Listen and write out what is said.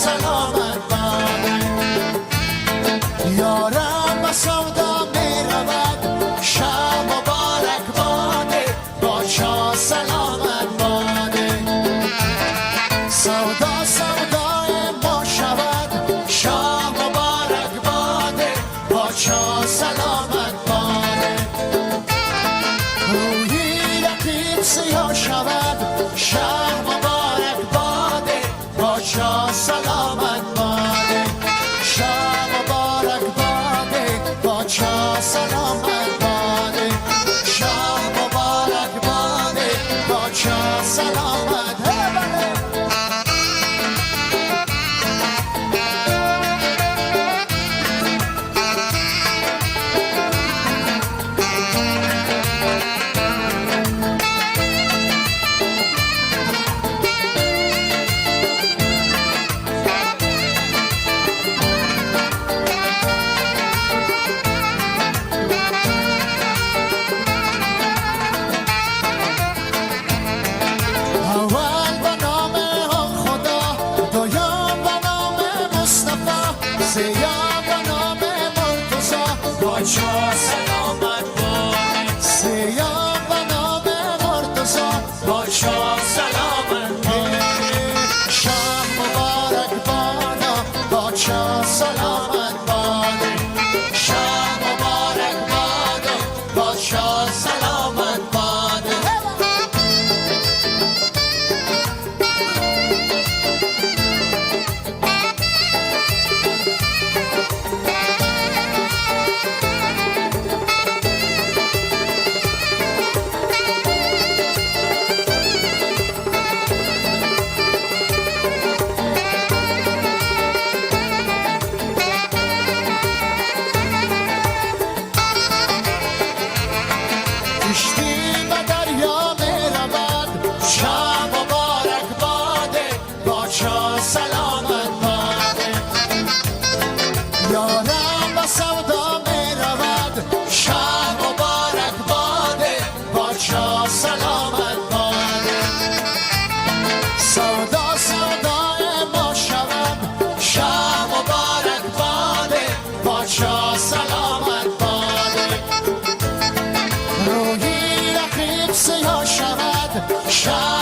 سلامت باده یارم با سودا می رود شب مبارک باده بادشاه سلامت باده سودا سودای ما شود شب مبارک باده بادشاه سلامت باده روحی رقیب سیاه شود شب مبارک باده بادشاه سلامت باده شب مبارک باده بادشاه سلامت باده شب مبارک باده بادشاه سلامت باده بادشاه سلامت باده سیاه و نام مرتضی بادشاه سلامت باده شب مبارک بادا بادشاه سلامت باده شب مبارک بادا بادشاه سلامت باده کشتی به دریا می رود شب مبارک باده بادشاه سلامت باده یارم به سودا می رود شب مبارک باده بادشاه سلامت باده سودا سودای ما شود شب مبارک باده بادشاه سلامت باده روحی رقیب سیاه شود شب